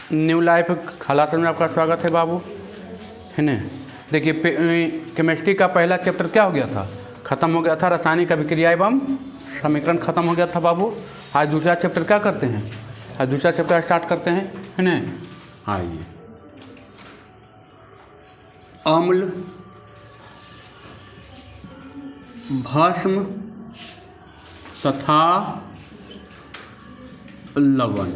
New life class में आपका स्वागत है बाबू, है ना। देखिए केमिस्ट्री का पहला चैप्टर क्या हो गया था, ख़त्म हो गया था। रासायनिक अभिक्रिया एवं समीकरण ख़त्म हो गया था बाबू। आज दूसरा चैप्टर क्या करते हैं, आज दूसरा चैप्टर स्टार्ट करते हैं, है ना। आइए, अम्ल, भस्म तथा लवण,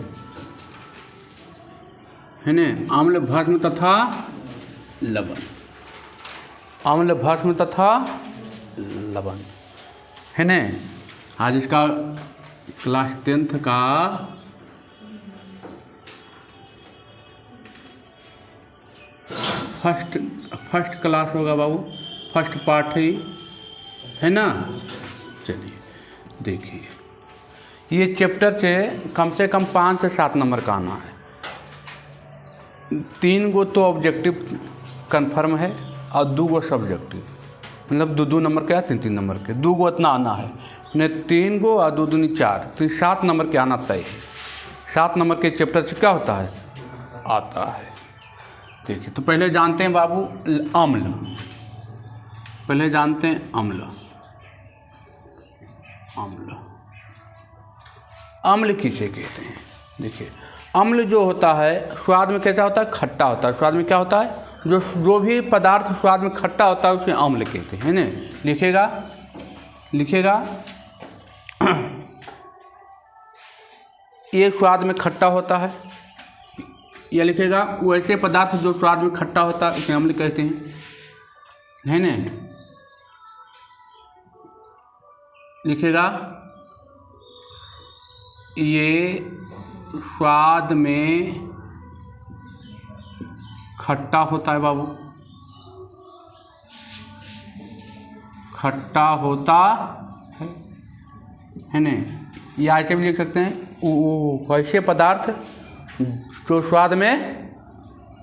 है ना। अम्ल, भस्म तथा लवण, अम्ल, भस्म तथा लवण, है ना। आज इसका क्लास 10th का फर्स्ट क्लास होगा बाबू, फर्स्ट पार्ट है ना। चलिए देखिए, ये चैप्टर से कम 5 से 7 नंबर का आना है। 3 गो तो ऑब्जेक्टिव कन्फर्म है और 2 गो सब्जेक्टिव, मतलब 2 नंबर के या 3 नंबर के, 2 गो इतना आना है ने, 3 गो और 2 दूनी 4, तो 7 नंबर के आना तय है। 7 नंबर के चैप्टर से क्या होता है, आता है। देखिए, तो पहले जानते हैं बाबू अम्ल, पहले जानते हैं अम्ल। अम्ल, अम्ल किसे कहते हैं। देखिए, अम्ल जो होता है स्वाद में कैसा होता है, खट्टा होता है। स्वाद में क्या होता है, जो भी पदार्थ स्वाद में खट्टा होता है उसे अम्ल कहते हैं, है ना। लिखेगा ये स्वाद में खट्टा होता है, या लिखेगा वैसे पदार्थ जो स्वाद में खट्टा होता है उसे अम्ल कहते हैं, है ना। लिखेगा ये स्वाद में खट्टा होता है बाबू, खट्टा होता है ना। या ऐसे भी लिख सकते हैं वैसे पदार्थ जो स्वाद में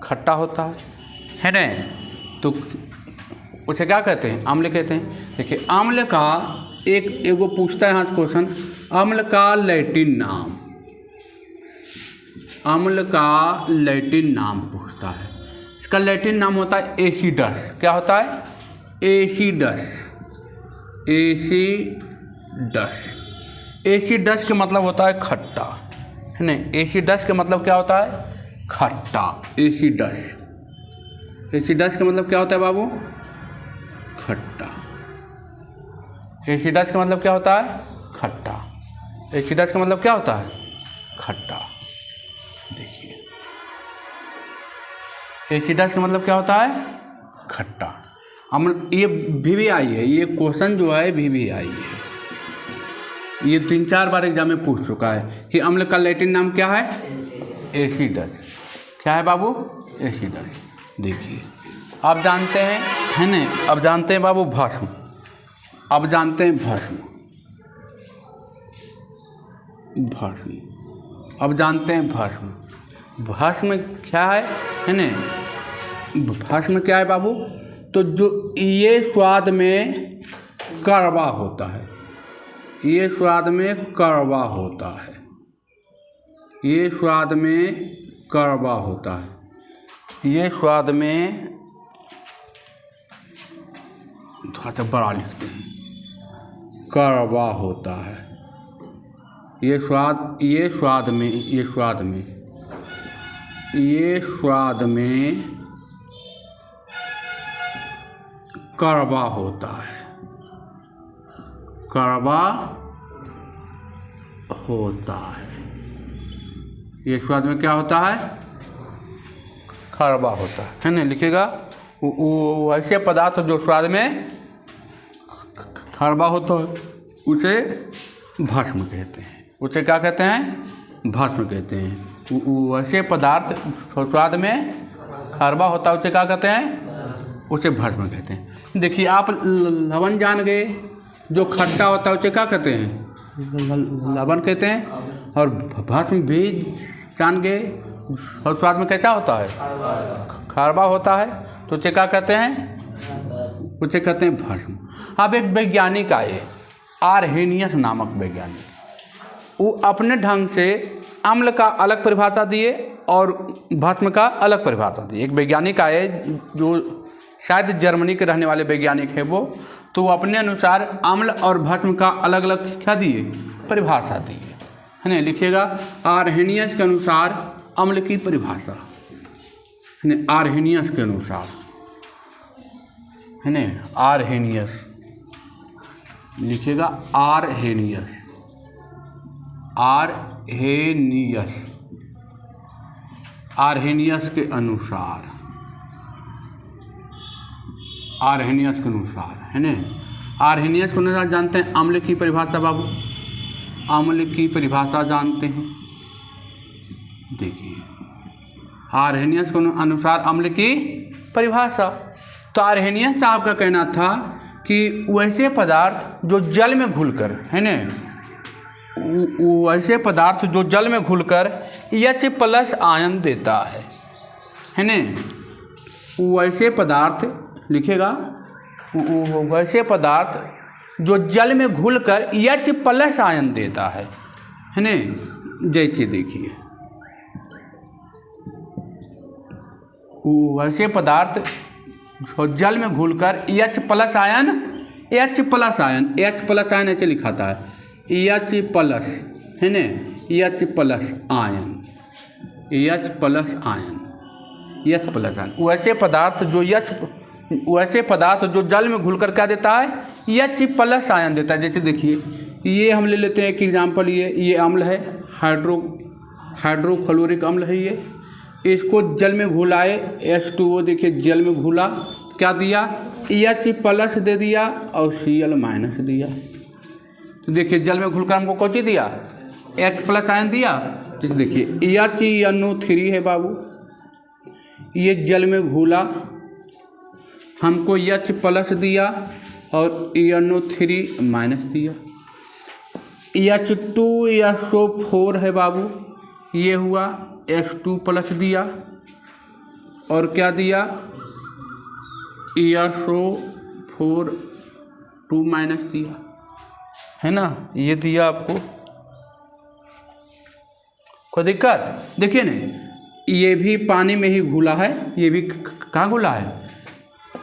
खट्टा होता है ना, तो उसे क्या कहते हैं, अम्ल कहते हैं। देखिए, अम्ल का एगो पूछता है यहाँ क्वेश्चन, अम्ल का लैटिन नाम, अम्ल का लैटिन नाम पूछता है। इसका लैटिन नाम होता है एसिडस। क्या होता है, एसिडस। एसिडस, एसिडस का मतलब होता है खट्टा, है ना। एसिडस का मतलब क्या होता है, खट्टा। एसिडस, एसिडस का मतलब क्या होता है बाबू, खट्टा। एसिडस का मतलब क्या होता है, खट्टा। एसिडस का मतलब क्या होता है, खट्टा। देखिए, एसिडस का मतलब क्या होता है, खट्टा। हम ये भी आई है, ये क्वेश्चन जो है भी आई है, ये 3-4 बार एग्जाम में पूछ चुका है कि अम्ल का लैटिन नाम क्या है, एसिडस। क्या है बाबू, एसिडस। देखिए, अब जानते हैं, है ना। अब जानते हैं बाबू भस्म, अब जानते हैं भस्म, भस्म। अब जानते हैं भस्म। भस्म क्या है ना। भस्म क्या है बाबू, तो जो ये स्वाद में कड़वा होता है, ये स्वाद में कड़वा होता है, ये स्वाद में कड़वा होता है, ये स्वाद में, थोड़ा सा बड़ा लिखते हैं, कड़वा होता है। ये स्वाद, ये स्वाद में, ये स्वाद में, ये स्वाद में कड़वा होता है, कड़वा होता है। ये स्वाद में क्या होता है, कड़वा होता है ना। लिखेगा वैसे पदार्थ जो स्वाद में कड़वा होता है उसे भस्म कहते हैं, उसे क्या कहते हैं, भस्म कहते हैं। वैसे पदार्थ स्वाद में कड़वा होता है उसे क्या कहते हैं, उसे भस्म कहते हैं। देखिए, आप लवण जान गए, जो खट्टा होता है उसे क्या कहते हैं, लवण कहते हैं। और भस्म भी जान गए, और स्वाद में कैसा होता है, कड़वा होता है, तो उसे क्या कहते हैं, उसे कहते हैं भस्म। अब एक वैज्ञानिक आए, आर्हेनियस नामक वैज्ञानिक, वो अपने ढंग से अम्ल का अलग परिभाषा दिए और भस्म का अलग परिभाषा दी। एक वैज्ञानिक आए जो शायद जर्मनी के रहने वाले वैज्ञानिक है वो, तो वो अपने अनुसार अम्ल और भस्म का अलग अलग क्या दिए, परिभाषा दिए, है ना। लिखिएगा आर्हेनियस के अनुसार अम्ल की परिभाषा, है ना, आर्हेनियस के अनुसार, है ना, आर्हेनियस लिखिएगा, आर्हेनियस, आर्हेनियस, आर्हेनियस के अनुसार, आर्हेनियस के अनुसार, है ना। आर्हेनियस के अनुसार जानते हैं अम्ल की परिभाषा बाबू, अम्ल की परिभाषा जानते हैं। देखिए आर्हेनियस के अनुसार अम्ल की परिभाषा, तो आर्हेनियस साहब का कहना था कि वैसे पदार्थ जो जल में घुलकर, है ना, वैसे पदार्थ जो जल में घुलकर H+ आयन देता है ना, वैसे पदार्थ लिखेगा, वैसे पदार्थ जो जल में घुलकर H+ आयन देता है ना। जैसे देखिए वैसे पदार्थ जो जल में घुलकर H+ ion, H+ ion, H+ ion ऐसे लिखा था, H+, है ना, H+ ion, H+ ion, H+ ion, वैसे पदार्थ जो वैसे पदार्थ जो जल में घुलकर क्या देता है, H+ आयन देता है। जैसे देखिए ये हम ले लेते हैं एक एग्जाम्पल, ये अम्ल है, हाइड्रोक्लोरिक अम्ल है ये, इसको जल में घुलाए, H2O देखिए जल में घुला, क्या दिया, H+ दे दिया और Cl- दिया। तो देखिए जल में घुलकर हमको कौन सी दिया, H+ आयन दिया। तो देखिए HNO3 है बाबू, ये जल में घुला, हमको H+ दिया और NO3- दिया। H2SO4 है बाबू, ये हुआ H2+ दिया और क्या दिया, SO4 2- दिया, है ना, ये दिया आपको। कोई दिक्कत? देखिए ना, ये भी पानी में ही घुला है, ये भी कहाँ घुला है,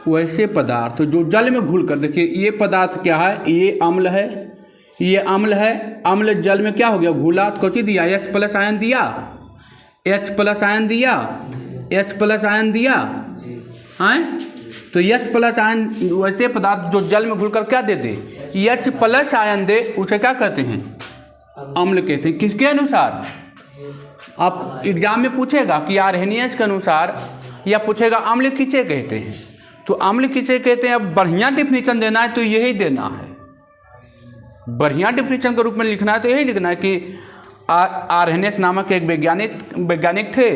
वैसे पदार्थ जो जल में घुलकर, देखिए ये पदार्थ क्या है, ये अम्ल है, ये अम्ल है, अम्ल जल में क्या हो गया, घुला, तो कौन दिया, H+ आयन दिया, H+ आयन दिया, H+ आयन दिया, हैं। तो H+ आयन वैसे पदार्थ जो जल में घुलकर क्या दे दे, H+ आयन दे, उसे क्या कहते हैं, अम्ल कहते हैं। किसके अनुसार, आप एग्जाम में पूछेगा कि आर्हेनियस के अनुसार, या पूछेगा अम्ल किसे कहते हैं, तो अम्ल किसे कहते हैं। अब बढ़िया डिफिनीशन देना है तो यही देना है, बढ़िया डिफिनीशन के रूप में लिखना है तो यही लिखना है कि आर्हेनियस नामक एक वैज्ञानिक थे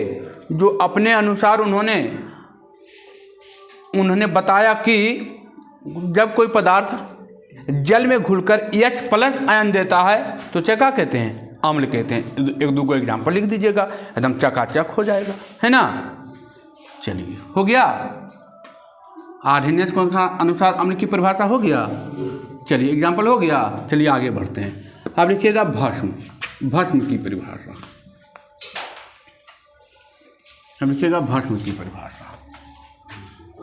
जो अपने अनुसार उन्होंने बताया कि जब कोई पदार्थ जल में घुलकर H+ आयन देता है तो उसे क्या कहते हैं, अम्ल कहते हैं। एक दो को एग्जाम्पल लिख दीजिएगा, एकदम चकाचक हो जाएगा, है ना। चलिए हो गया, आर्हेनियस के अनुसार अम्ल की परिभाषा हो गया। चलिए एग्जाम्पल हो गया, चलिए आगे बढ़ते हैं। अब लिखिएगा भस्म की परिभाषा, अब लिखिएगा भस्म की परिभाषा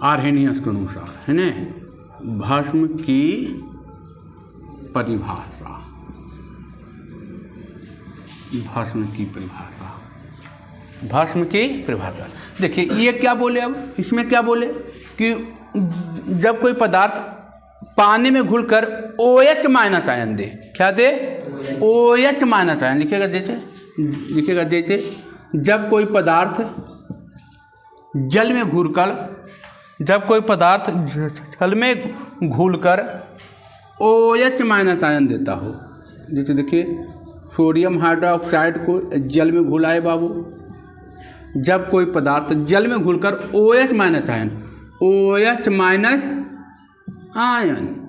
आर्हेनियस के अनुसार, है ना, भस्म की परिभाषा, भस्म की परिभाषा, भस्म की परिभाषा। देखिए ये क्या बोले, अब इसमें क्या बोले कि जब कोई पदार्थ पानी में घुलकर OH- आयन दे, क्या दे, OH- आयन, लिखेगा जैसे जब कोई पदार्थ जल में घुलकर, जब कोई पदार्थ जल में घुलकर OH- आयन देता हो, जैसे देखिए सोडियम हाइड्रोक्साइड को जल में घुलाए बाबू, जब कोई पदार्थ जल में घुलकर OH- आयन, OH- आयन,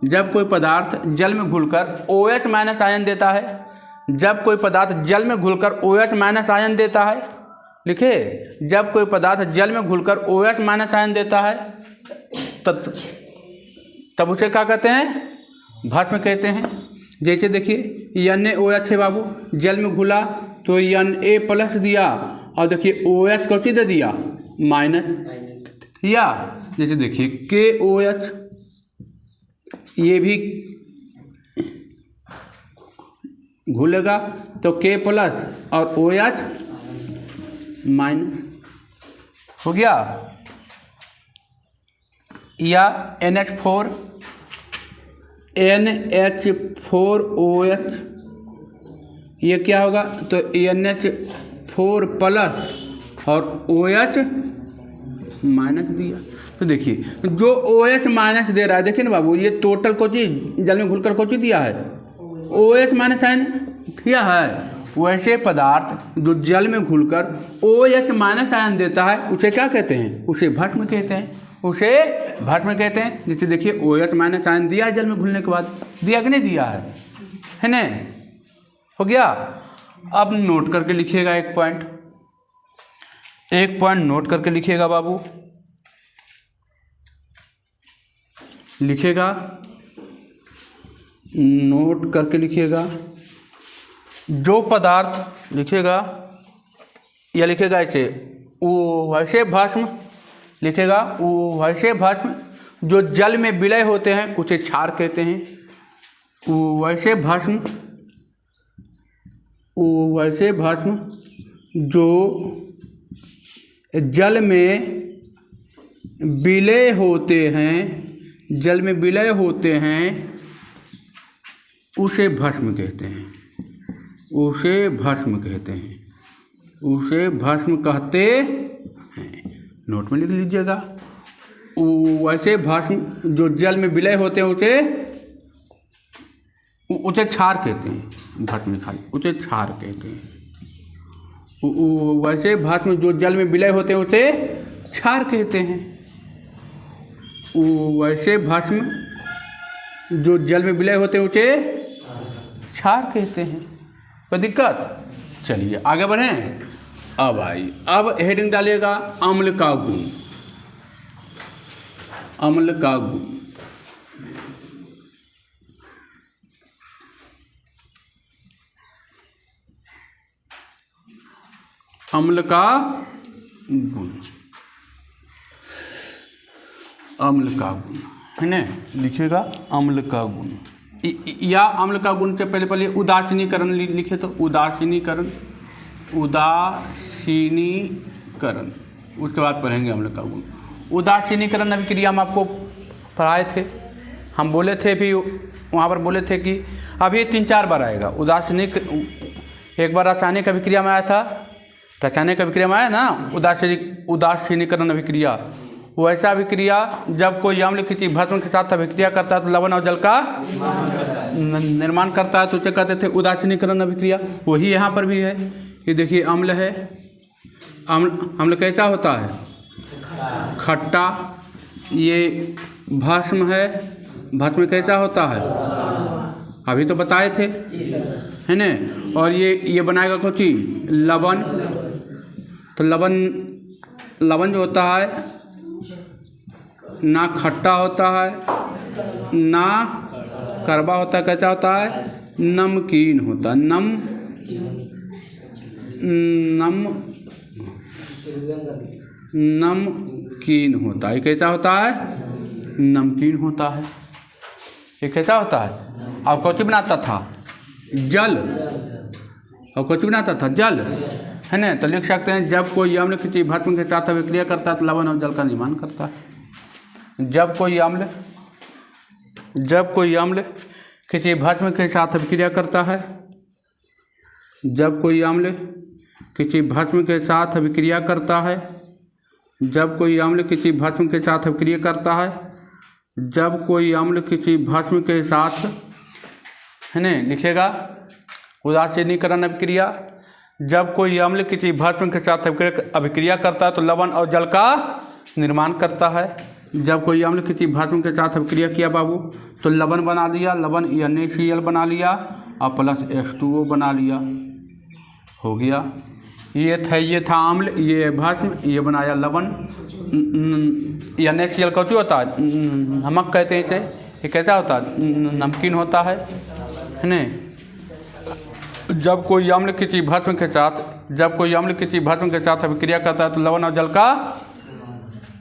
जब कोई पदार्थ जल में घुलकर OH- आयन देता है, जब कोई पदार्थ जल में घुलकर OH- आयन देता है, लिखे, जब कोई पदार्थ जल में घुलकर OH- आयन देता है तब उसे क्या कहते हैं, भस्म कहते हैं। जैसे देखिए NaOH है बाबू, जल में घुला तो तो Na+ दिया, और देखिए OH कौन सी दे दिया, माइनस। या जैसे देखिए KOH, ये भी घुलेगा तो K+ और OH माइनस हो गया। या NH4OH, ये क्या होगा, तो NH4+ और OH माइनस दिया। तो देखिए जो OH माइनस दे रहा है, देखिए ना बाबू, ये टोटल को चीज जल में घुलकर को चीज दिया है, OH माइनस आयन दिया है। वैसे पदार्थ जो जल में घुलकर OH माइनस आयन देता है, उसे क्या कहते हैं, उसे भस्म कहते हैं, उसे भस्म कहते हैं। जैसे देखिए OH माइनस आयन दिया है जल में घुलने के बाद, दिया कि नहीं दिया है ना, हो गया। अब नोट करके लिखिएगा एक पॉइंट नोट करके लिखिएगा बाबू, लिखिएगा, नोट करके लिखिएगा। जो पदार्थ लिखिएगा, या लिखिएगा ऐसे, वैसे भस्म, लिखिएगा वैसे भस्म जो जल में विलय होते हैं उसे क्षार कहते हैं। वैसे भस्म जो जल में विलय होते हैं, उसे भस्म कहते हैं, उसे भस्म कहते हैं। नोट में लिख लीजिएगा, वैसे भस्म जो जल में विलय होते हैं उसे क्षार कहते हैं, भस्म खाली उसे क्षार कहते हैं। वैसे भस्म जो जल में विलय होते हैं उसे क्षार कहते हैं। वैसे भस्म जो जल में विलय होते हैं उसे क्षार कहते हैं। कोई दिक्कत? चलिए आगे बढ़ें। अब हेडिंग डालिएगा अम्ल का गुण। अम्ल का गुण, अम्ल का गुण, अम्ल का गुण है ना, लिखिएगा अम्ल का गुण। या अम्ल का गुण से पहले उदासीनीकरण लिखे, तो उदासीनीकरण, उसके बाद पढ़ेंगे अम्ल का गुण। उदासीनीकरण अभिक्रिया हम आपको पढ़ाए थे, हम बोले थे भी वहाँ पर बोले थे कि अभी 3-4 बार आएगा उदासीनिक। एक बार रासायनिक अभिक्रिया में आया था, रासायनिक अभिक्रिया में आया ना उदासीनीकरण अभिक्रिया। वैसा अभिक्रिया जब कोई अम्ल किसी भस्म के साथ अभिक्रिया करता है तो लवण और जल का निर्माण करता है, तो उसे कहते थे उदासीनीकरण अभिक्रिया। वही यहाँ पर भी है। ये देखिए अम्ल है, अम्ल कैसा होता है, खट्टा। ये भस्म है, भस्म कैसा होता है, अभी तो बताए थे है ना। और ये बनाएगा कुछ लवण। तो लवण जो होता है ना खट्टा होता है ना कड़वा होता है, कैसा होता है, नमकीन होता है, नमकीन होता है। ये कैसा होता है, नमकीन होता है। ये कैसा होता है, और कौन बनाता था, जल, और कौन बनाता था, जल है ना। तो लिख सकते हैं जब कोई अम्ल किसी भस्म के साथ अभिक्रिया करता है तो लवण और जल का निर्माण करता है। जब कोई अम्ल किसी भस्म के साथ अभिक्रिया करता है, जब कोई अम्ल किसी भस्म के साथ अभिक्रिया करता है, जब कोई अम्ल किसी भस्म के साथ अभिक्रिया करता है, जब कोई अम्ल किसी भस्म के साथ है ना, लिखेगा उदासीनीकरण अभिक्रिया। जब कोई अम्ल किसी भस्म के साथ अभिक्रिया करता है तो लवण और जल का निर्माण करता है। जब कोई अम्ल किसी भस्म के साथ अभिक्रिया किया बाबू तो लवण बना लिया, लवण NaCl बना लिया और प्लस H2O बना लिया, हो गया। ये था अम्ल, ये भस्म, ये बनाया लवण। NaCl कौन होता है, नमक कहते हैं इसे। ये कैसा होता है, नमकीन होता है ना। जब कोई अम्ल की चीज भस्म के साथ अभिक्रिया करता है तो लवण और जल का,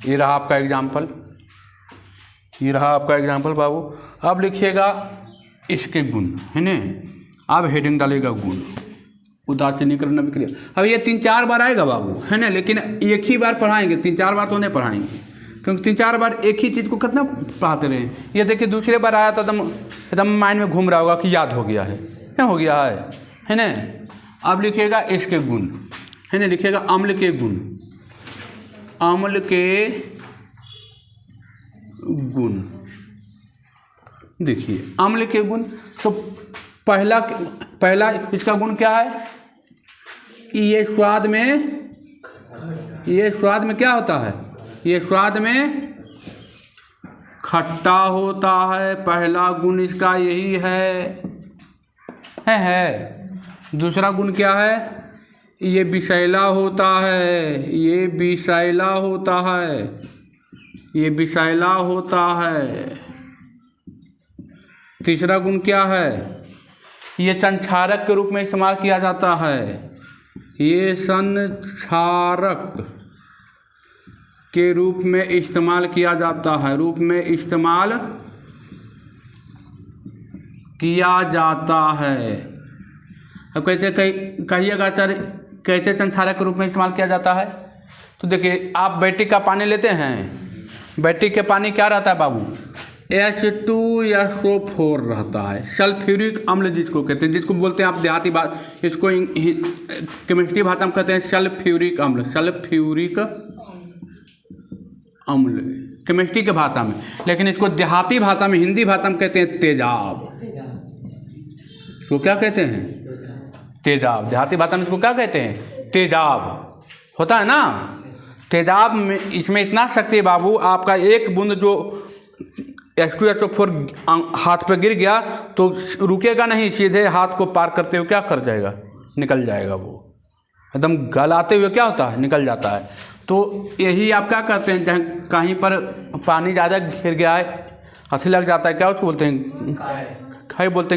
ये रहा आपका एग्जाम्पल बाबू। अब लिखिएगा इसके गुण, है ना। अब हेडिंग डालेगा गुण, उदासीनीकरण अभिक्रिया। अब ये 3-4 बार आएगा बाबू, है ना, लेकिन एक ही बार पढ़ाएंगे, 3-4 बार तो नहीं पढ़ाएंगे, क्योंकि 3-4 बार एक ही चीज़ को कितना पढ़ाते रहे। ये देखिए दूसरे बार आया तो एकदम माइंड में घूम रहा होगा कि याद हो गया है, क्या हो गया है ना। अब लिखिएगा इसके गुण, है ना, लिखिएगा अम्ल के गुण, देखिए अम्ल के गुण। तो पहला इसका गुण क्या है, ये स्वाद में क्या होता है, ये स्वाद में खट्टा होता है, पहला गुण इसका यही है। दूसरा गुण क्या है, ये विषैला होता है। तीसरा गुण क्या है, ये संक्षारक के रूप में इस्तेमाल किया जाता है, ये संक्षारक के रूप में इस्तेमाल किया जाता है, अब कैसे कहिएगा सर, कैसे संक्षारक के रूप में इस्तेमाल किया जाता है। तो देखिए आप बैटरी का पानी लेते हैं, बैटरी के पानी क्या रहता है बाबू, H2SO4 रहता है, सल्फ्यूरिक अम्ल जिसको कहते हैं, जिसको बोलते हैं आप देहाती बात, इसको केमिस्ट्री भाषा में कहते हैं सल्फ्यूरिक अम्ल केमिस्ट्री के भाषा में, लेकिन इसको देहाती भाषा में, हिंदी भाषा में कहते हैं तेजाब। इसको क्या कहते हैं, तेजाब। देहाती भाषा में इसको क्या कहते हैं, तेजाब होता है ना। तेजाब में इसमें इतना शक्ति है बाबू, आपका एक बूंद जो H2SO4 हाथ पे गिर गया तो रुकेगा नहीं, सीधे हाथ को पार करते हुए क्या कर जाएगा, निकल जाएगा, वो एकदम गलाते हुए क्या होता है, निकल जाता है। तो यही आप क्या करते हैं, जहाँ कहीं पर पानी ज़्यादा घिर गया है, हंसी लग जाता है, क्या उसको बोलते हैं,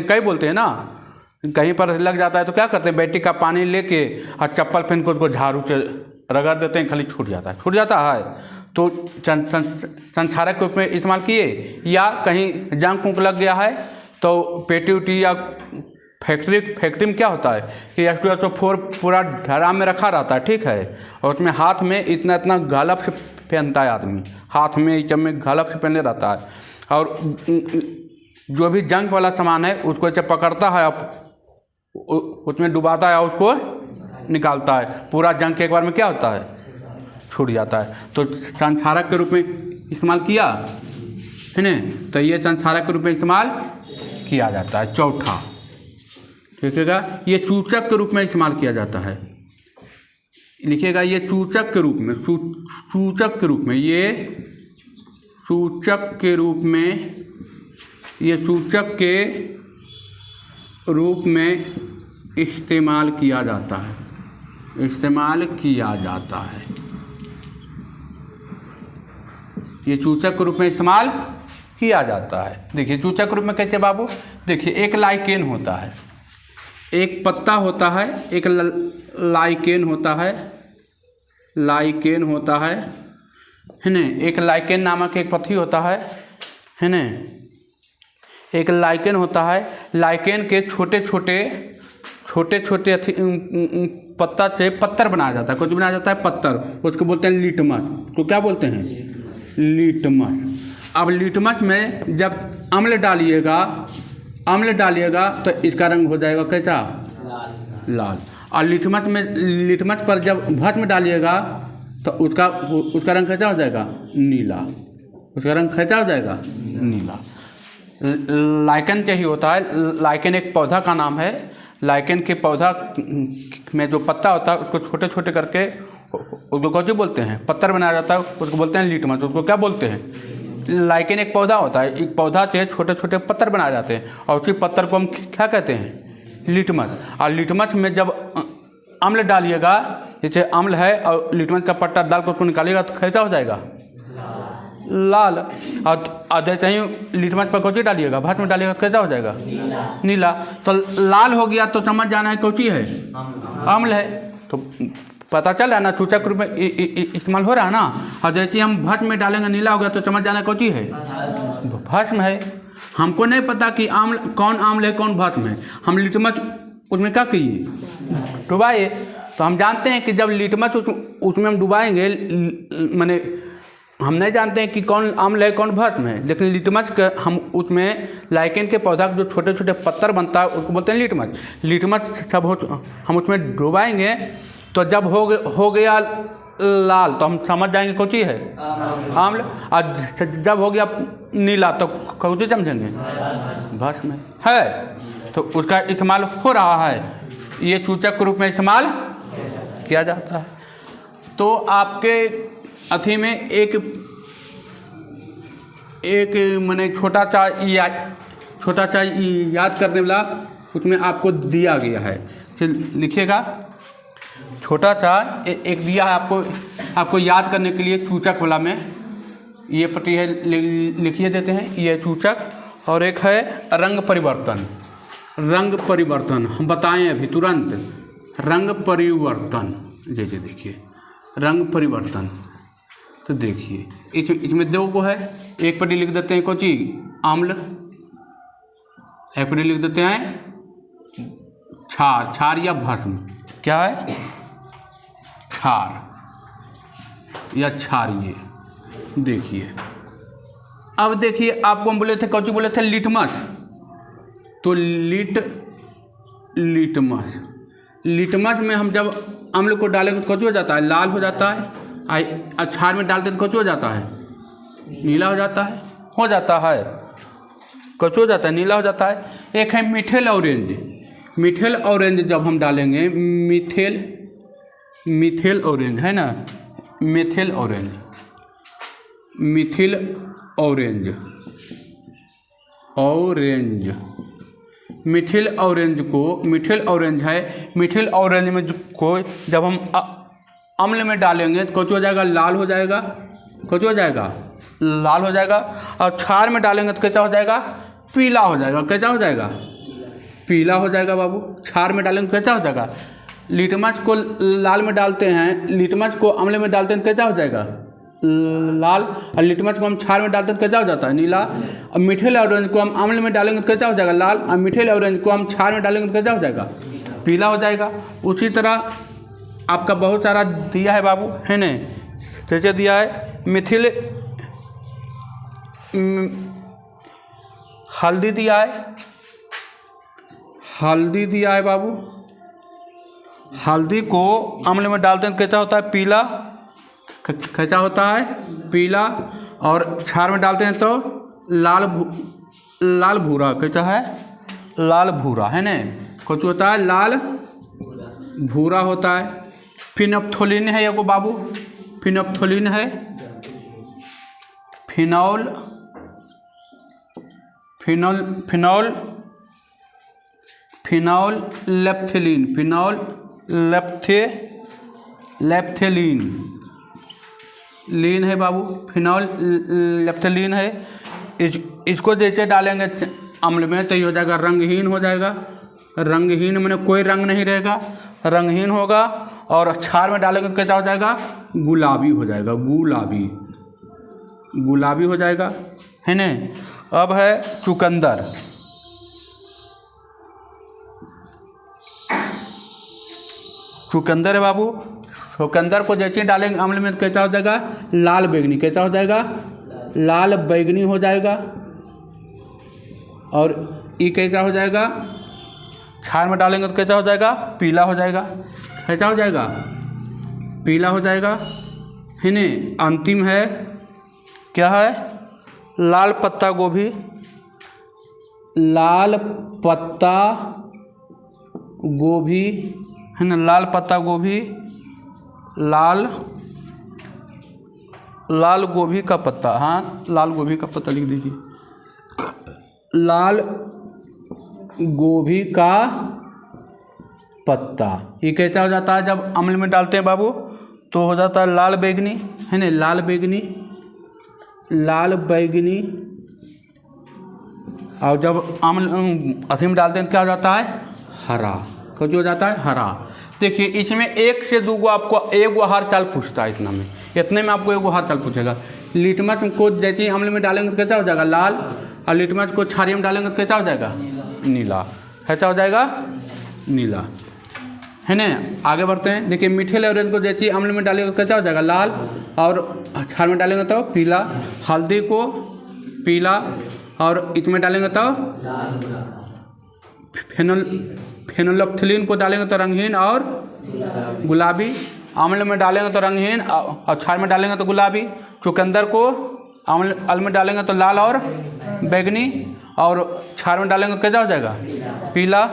कई बोलते हैं ना, कहीं पर लग जाता है तो क्या करते हैं, बैटरी का पानी लेके और चप्पल पहन को उसको झाड़ू से रगड़ देते हैं, खाली छूट जाता है। तो संक्षारक के रूप में इस्तेमाल किए, या कहीं जंग उंग लग गया है तो पेटी उटी या फैक्ट्री में क्या होता है कि H2SO4 पूरा ड्राम में रखा रहता है, ठीक है, और उसमें हाथ में इतना गालब से पहनता है आदमी, हाथ में जब गालब से पहने रहता है, और जो भी जंग वाला सामान है उसको जब पकड़ता है, उसमें डुबाता है, उसको निकालता है, पूरा जंग के एक बार में क्या होता है, छूट जाता है। तो संक्षारक के रूप में इस्तेमाल किया है ना, तो ये संक्षारक के रूप में इस्तेमाल किया जाता है। चौथा लिखिएगा, ये सूचक के रूप में इस्तेमाल किया जाता है, लिखिएगा ये सूचक के रूप में, सूचक के रूप में इस्तेमाल किया जाता है, ये सूचक के रूप में इस्तेमाल किया जाता है। देखिए सूचक के रूप में कैसे बाबू, देखिए एक लाइकेन होता है, एक पत्ता होता है, एक लाइकेन होता है ना, एक लाइकेन नामक एक पत्ती होता है ना, एक लाइकेन होता है। लाइकेन के छोटे छोटे पत्ता से पत्थर बनाया जाता है, कुछ बनाया जाता है पत्थर, उसको बोलते हैं लिटमस। तो क्या बोलते हैं, लिटमस। अब लिटमस में जब अम्ल डालिएगा तो इसका रंग हो जाएगा कैसा, लाल। और लिटमस पर जब भस्म डालिएगा तो उसका रंग कैसा हो जाएगा, नीला। लाइकेन चाहिए होता है, लाइकेन एक पौधा का नाम है। लाइकेन के पौधा में जो पत्ता होता है उसको छोटे छोटे करके उसको कौन बोलते हैं, पत्थर बनाया जाता है, उसको बोलते हैं लिटमस। उसको क्या बोलते हैं, लाइकेन एक पौधा होता है, एक पौधा से छोटे छोटे पत्थर बनाए जाते हैं, और उसी पत्थर को हम क्या कहते हैं, लिटमस। और लिटमस में जब अम्ल डालिएगा, जैसे अम्ल है और लिटमस का पट्टा डाल कर उसको निकालिएगा तो कैसा हो जाएगा, लाल। और जैसे ही लिटमस पर कौची डालिएगा, भस्म डालिएगा तो कैसा हो जाएगा, नीला। तो लाल हो गया तो समझ जाना है कौची है, अम्ल है। तो पता चल रहा है ना, सूचक रूप में इस्तेमाल हो रहा है ना। और जैसे हम भस्म में डालेंगे नीला हो गया तो समझ जाना कौची है, भस्म है। हमको नहीं पता कि आम्ल कौन आम्ल है कौन भस्म है, हम लिटमस उसमें क्या किए, डुबाए। तो हम जानते हैं कि जब लिटमस उसमें हम डुबाएंगे, माने हम नहीं जानते हैं कि कौन आम्ल है कौन भस्म है, लेकिन लिटमस का हम उसमें लाइकेन के पौधा के जो छोटे छोटे पत्तर बनता है उसको बोलते हैं लिटमस। लिटमस सब हम उसमें डुबाएंगे तो जब हो गया लाल तो हम समझ जाएंगे कौची है, आम्ल। और जब हो गया नीला तो कौची समझेंगे, भस्म है। तो उसका इस्तेमाल हो रहा है, ये सूचक के रूप में इस्तेमाल किया जाता है। तो आपके अथी में एक मैंने छोटा सा याद करने वाला उसमें आपको दिया गया है, लिखिएगा। छोटा सा एक दिया है आपको याद करने के लिए सूचक वाला में। ये पट्टी है, लिखिए देते हैं, ये सूचक। और एक है रंग परिवर्तन। रंग परिवर्तन हम बताएं अभी तुरंत। रंग परिवर्तन जैसे देखिए रंग परिवर्तन, तो देखिए इसमें दो को है। एक पट्टी लिख देते हैं कौची, आम्ल। एक पट्टी लिख देते हैं क्षार। क्षार या भस्म, क्या है, क्षार या क्षारीय। देखिए अब देखिए, आपको हम बोले थे कौची बोले थे, लिटमस। तो लिटमस में हम जब अम्ल को डालेंगे तो कौची हो जाता है, लाल हो जाता है। क्षार में डालते तो कौची हो जाता है, नीला हो जाता है, कौची हो जाता है, नीला हो जाता है। एक है मिथेल ऑरेंज। मिथेल ऑरेंज जब हम डालेंगे, मिथेल ऑरेंज है ना, मिथेल ऑरेंज मिथिल ऑरेंज है। मिथिल ऑरेंज में को जब हम अम्ल में डालेंगे तो कौची हो जाएगा, लाल हो जाएगा। कौची हो जाएगा, लाल हो जाएगा। और क्षार में डालेंगे तो कैसा हो जाएगा, पीला हो जाएगा। कैसा हो जाएगा, पीला हो जाएगा बाबू। क्षार में डालेंगे कैसा हो जाएगा, लिटमस को लाल में डालते हैं, लिटमस को अम्ल में डालते हैं कैसा हो जाएगा, लाल। और लिटमस को हम क्षार में डालते हैं कैसा हो जाता है, नीला। और मिथेल ऑरेंज को हम अम्ल में डालेंगे तो कैसा हो जाएगा, लाल। और मिथेल ऑरेंज को हम क्षार में डालेंगे तो कैसा हो जाएगा, पीला हो जाएगा। उसी तरह आपका बहुत सारा दिया है बाबू, है न। जैसे दिया है मिथिल, हल्दी दिया है बाबू। हल्दी को अम्ल में डालते हैं कैसा होता है, पीला। कैसा होता है, पीला। और क्षार में डालते हैं तो लाल भूरा। कैसा है, लाल भूरा, है न। कुछ होता है, लाल भूरा होता है। फिनोप्थोलिन है एगो बाबू, फिनोप्थोलिन है। लेप्थेलिन लीन है बाबू, फिनॉल लेप्थेलिन है। इसको जैसे डालेंगे अम्ल में तो ये हो जाएगा, रंगहीन हो जाएगा। रंगहीन मैंने कोई रंग नहीं रहेगा, रंगहीन होगा। और क्षार में डालेंगे तो कैसा हो जाएगा, गुलाबी हो जाएगा, गुलाबी हो जाएगा, है न। अब है चुकंदर। चुकंदर है बाबू। चुकंदर को जैसे डालेंगे अम्ल में तो कैसा हो जाएगा, लाल बैगनी। कैसा हो जाएगा, लाल बैगनी हो जाएगा। और ये कैसा हो जाएगा, क्षार में डालेंगे तो कैसा हो जाएगा, पीला हो जाएगा। कैसा हो जाएगा, पीला हो जाएगा, है न। अंतिम है, क्या है, लाल पत्ता गोभी। लाल पत्ता गोभी, है ना, लाल पत्ता गोभी। लाल गोभी का पत्ता, हाँ, लाल गोभी का पत्ता लिख दीजिए। लाल गोभी का पत्ता, ये कैसा हो जाता है जब अम्ल में डालते हैं बाबू, तो हो जाता है लाल बैगनी, है ना, लाल बैगनी। लाल बैगनी, और जब अम्ल अथी में डालते हैं क्या हो जाता है? हरा। कुछ हो जाता है? हरा। देखिए इसमें एक से दो आपको एक हर चाल पूछता है, इतने में आपको एक हर चाल पूछेगा। लिटमस को जैसे अम्ल में डालेंगे तो कैसा हो जाएगा? लाल, और लिटमस को क्षारीय में डालेंगे तो कैसा हो जाएगा? नीला। कैसा हो जाएगा? नीला, है ना। आगे बढ़ते हैं। देखिए मीठे ऑरेंज को जैसे अम्ल में डालेंगे तो कैसा हो जाएगा? लाल, और क्षार में डालेंगे तो पीला। हल्दी को पीला, और इसमें डालेंगे तो फेनोल्फथलीन को डालेंगे तो रंगहीन और गुलाबी। अम्ल में डालेंगे तो रंगहीन, और क्षार में डालेंगे तो गुलाबी। चुकंदर को अम्ल में डालेंगे तो लाल और बैगनी, और क्षार में डालेंगे तो कैसा हो जाएगा? पीला।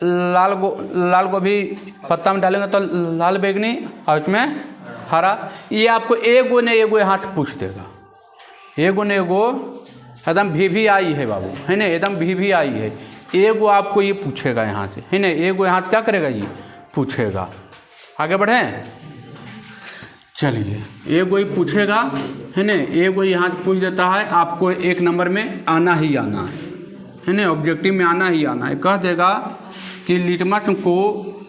लाल गोभी पत्ता में डालेंगे तो लाल बैगनी, और इसमें हरा। ये आपको एगो ने एगो यहाँ से पूछ देगा, एगो ने एगो एकदम भी आई है बाबू, है ना, एकदम भी आई है। एगो आपको ये पूछेगा यहाँ से, है ना, एगो यहाँ से क्या करेगा? ये पूछेगा। आगे बढ़ें, चलिए। एगो ही पूछेगा, है ना, एगो यहाँ से पूछ देता है। आपको एक नंबर में आना ही आना है ना, ऑब्जेक्टिव में आना ही आना है। कह देगा कि लिटमस को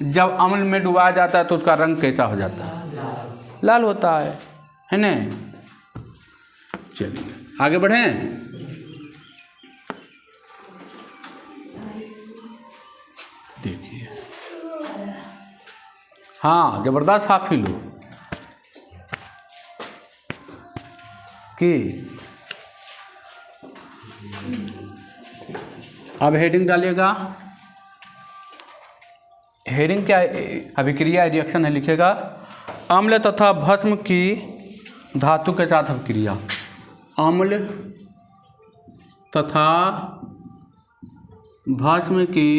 जब अम्ल में डुबाया जाता है तो उसका रंग कैसा हो जाता है? लाल होता है ना। चलिए आगे बढ़ें। देखिए, हाँ जबरदस्त हाफिल लो कि अब हेडिंग डालिएगा। हेडिंग क्या है? अभिक्रिया रिएक्शन है, लिखेगा अम्ल तथा भस्म की धातु के साथ अभिक्रिया। अम्ल तथा भस्म की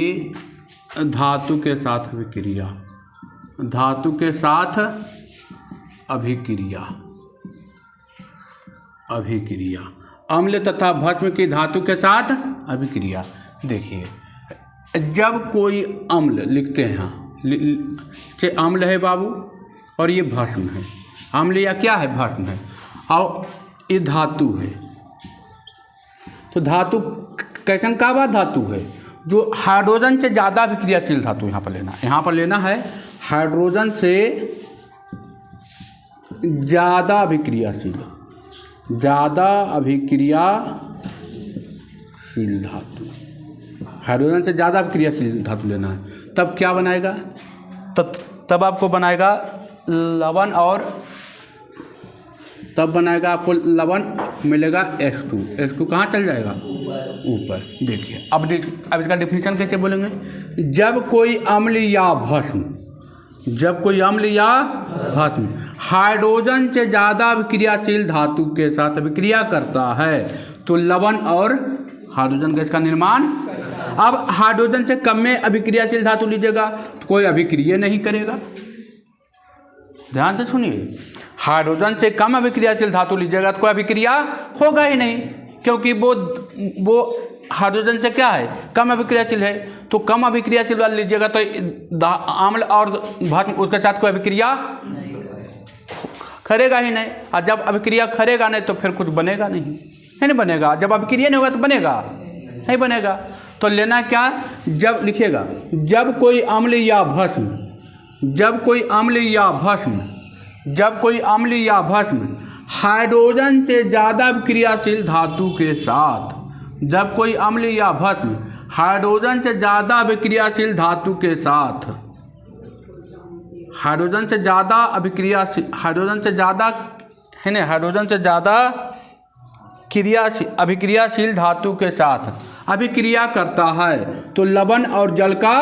धातु के साथ अभिक्रिया, धातु के साथ अभिक्रिया, अभिक्रिया। अम्ल तथा भस्म की धातु के साथ अभिक्रिया। देखिए जब कोई अम्ल लिखते हैं, ये अम्ल है बाबू और ये भस्म है। अम्ल या क्या है? भस्म है, और ये धातु है। तो धातु कैसन का बात धातु है? जो हाइड्रोजन से ज़्यादा अभिक्रियाशील धातु यहाँ पर लेना है, यहाँ पर लेना है हाइड्रोजन से ज़्यादा अभिक्रियाशील, ज़्यादा अभिक्रियाशील धातु, हाइड्रोजन से ज़्यादा अभिक्रियाशील धातु लेना है। तब क्या बनाएगा? तब आपको बनाएगा लवण, और तब बनाएगा आपको लवण मिलेगा H2। H2 कहाँ चल जाएगा? ऊपर। देखिए अब इसका डिफिनीशन कैसे बोलेंगे? जब कोई अम्ल या भस्म, जब कोई अम्ल या भस्म हाइड्रोजन से ज़्यादा अभिक्रियाशील धातु के साथ अभिक्रिया करता है तो लवण और हाइड्रोजन गैस का निर्माण। अब हाइड्रोजन से कम में अभिक्रियाशील धातु लीजिएगा तो कोई अभिक्रिया नहीं करेगा। ध्यान से सुनिए, हाइड्रोजन से कम अभिक्रियाशील धातु लीजिएगा तो कोई अभिक्रिया होगा ही नहीं, क्योंकि वो हाइड्रोजन से क्या है? कम अभिक्रियाशील है। तो कम अभिक्रियाशील वाला लीजिएगा तो अम्ल और भस्म उसके साथ कोई अभिक्रिया करेगा ही नहीं, और जब अभिक्रिया करेगा नहीं तो फिर कुछ बनेगा नहीं बनेगा। जब अभिक्रिया नहीं होगा तो बनेगा नहीं बनेगा। तो लेना क्या? जब लिखिएगा जब कोई अम्ल या भस्म, जब कोई अम्ल या भस्म, जब कोई अम्ल या भस्म हाइड्रोजन से ज़्यादा अभिक्रियाशील धातु के साथ, जब कोई अम्ल या भस्म हाइड्रोजन से ज़्यादा अभिक्रियाशील धातु के साथ, हाइड्रोजन से ज़्यादा अभिक्रियाशील, हाइड्रोजन से ज़्यादा है ना, हाइड्रोजन से ज़्यादा अभिक्रियाशील धातु के साथ अभिक्रिया करता है तो लवण और जल का